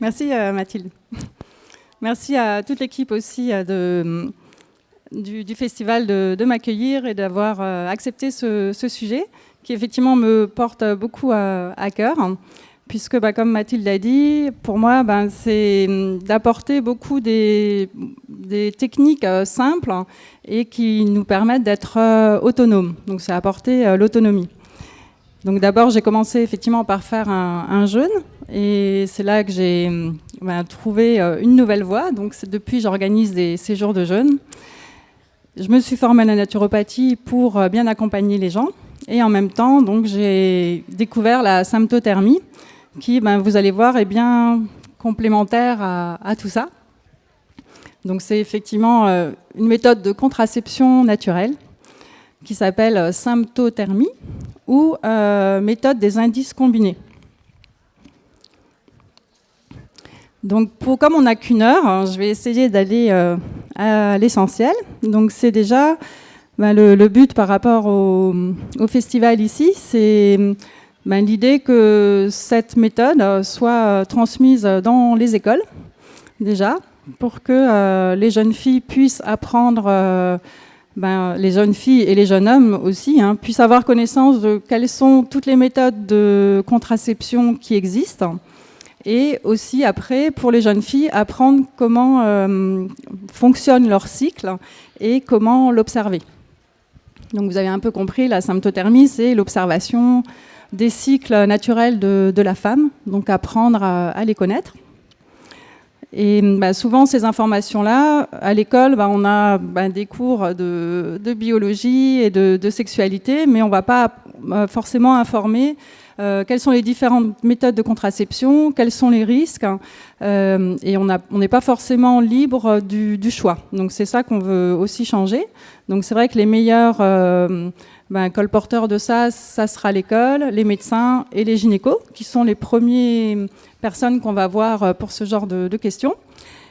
Merci Mathilde. Merci à toute l'équipe aussi du festival de m'accueillir et d'avoir accepté ce sujet qui effectivement me porte beaucoup à cœur, puisque comme Mathilde l'a dit, pour moi c'est d'apporter beaucoup des techniques simples et qui nous permettent d'être autonomes. Donc c'est apporter l'autonomie. Donc d'abord j'ai commencé effectivement par faire un jeûne et c'est là que j'ai trouvé une nouvelle voie. Donc depuis j'organise des séjours de jeûne. Je me suis formée à la naturopathie pour bien accompagner les gens et en même temps donc j'ai découvert la symptothermie qui vous allez voir est bien complémentaire à tout ça. Donc c'est effectivement une méthode de contraception naturelle qui s'appelle symptothermie ou méthode des indices combinés. Donc comme on n'a qu'une heure, je vais essayer d'aller à l'essentiel. Donc c'est déjà le but par rapport au festival ici, c'est l'idée que cette méthode soit transmise dans les écoles déjà, pour que les jeunes filles puissent apprendre les jeunes filles et les jeunes hommes aussi puissent avoir connaissance de quelles sont toutes les méthodes de contraception qui existent et aussi après pour les jeunes filles apprendre comment fonctionne leur cycle et comment l'observer. Donc vous avez un peu compris, la symptothermie c'est l'observation des cycles naturels de la femme, donc apprendre à les connaître. Et souvent, ces informations-là, à l'école, on a des cours de biologie et de sexualité, mais on ne va pas forcément informer quelles sont les différentes méthodes de contraception, quels sont les risques, et on n'est pas forcément libre du choix. Donc c'est ça qu'on veut aussi changer. Donc c'est vrai que les meilleurs colporteurs de ça sera l'école, les médecins et les gynécos, qui sont les premiers personnes qu'on va voir pour ce genre de questions.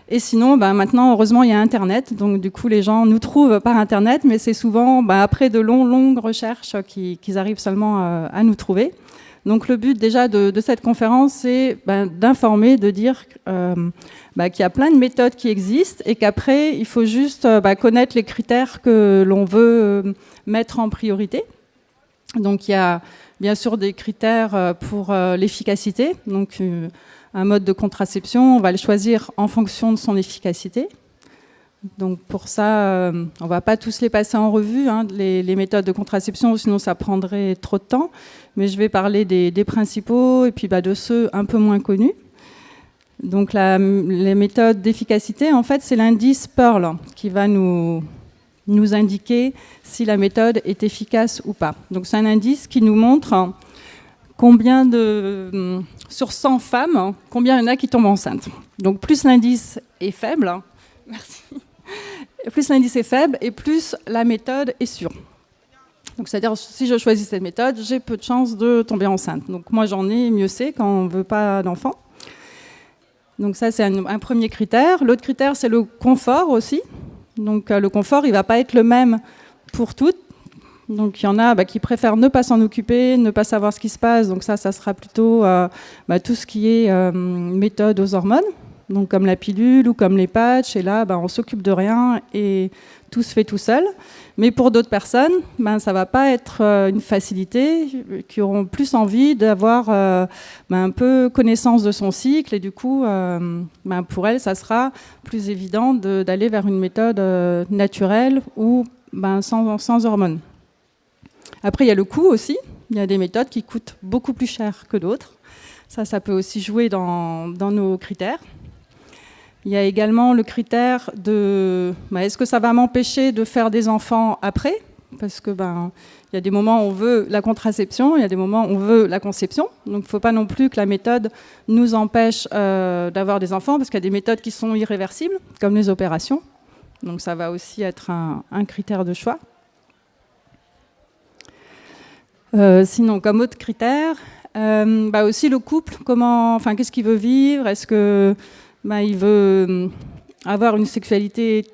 Et sinon, maintenant, heureusement, il y a Internet. Donc, du coup, les gens nous trouvent par Internet, mais c'est souvent après de longues recherches qu'ils arrivent seulement à nous trouver. Donc, le but déjà de cette conférence, c'est d'informer, de dire qu'il y a plein de méthodes qui existent et qu'après, il faut juste connaître les critères que l'on veut mettre en priorité. Donc, il y a bien sûr des critères pour l'efficacité. Donc, un mode de contraception, on va le choisir en fonction de son efficacité. Donc, pour ça, on ne va pas tous les passer en revue, les méthodes de contraception, sinon ça prendrait trop de temps. Mais je vais parler des principaux et puis de ceux un peu moins connus. Donc, les méthodes d'efficacité, en fait, c'est l'indice Pearl qui va nous indiquer si la méthode est efficace ou pas. Donc c'est un indice qui nous montre combien sur 100 femmes, combien il y en a qui tombent enceintes. Donc plus l'indice est faible, merci, plus l'indice est faible et plus la méthode est sûre. Donc c'est-à-dire si je choisis cette méthode, j'ai peu de chances de tomber enceinte. Donc moi j'en ai, mieux c'est quand on ne veut pas d'enfant. Donc ça c'est un premier critère. L'autre critère c'est le confort aussi. Donc le confort, il ne va pas être le même pour toutes. Donc il y en a qui préfèrent ne pas s'en occuper, ne pas savoir ce qui se passe. Donc ça sera plutôt tout ce qui est méthode aux hormones, donc comme la pilule ou comme les patchs. Et là, on ne s'occupe de rien et tout se fait tout seul. Mais pour d'autres personnes, ça ne va pas être une facilité, qui auront plus envie d'avoir un peu connaissance de son cycle. Et du coup, pour elles, ça sera plus évident d'aller vers une méthode naturelle ou sans hormones. Après, il y a le coût aussi. Il y a des méthodes qui coûtent beaucoup plus cher que d'autres. Ça peut aussi jouer dans nos critères. Il y a également le critère de est-ce que ça va m'empêcher de faire des enfants après ? Parce que il y a des moments où on veut la contraception, il y a des moments où on veut la conception. Donc il ne faut pas non plus que la méthode nous empêche d'avoir des enfants, parce qu'il y a des méthodes qui sont irréversibles, comme les opérations. Donc ça va aussi être un critère de choix. Sinon, comme autre critère, aussi le couple, qu'est-ce qu'il veut vivre ? Est-ce que il veut avoir une sexualité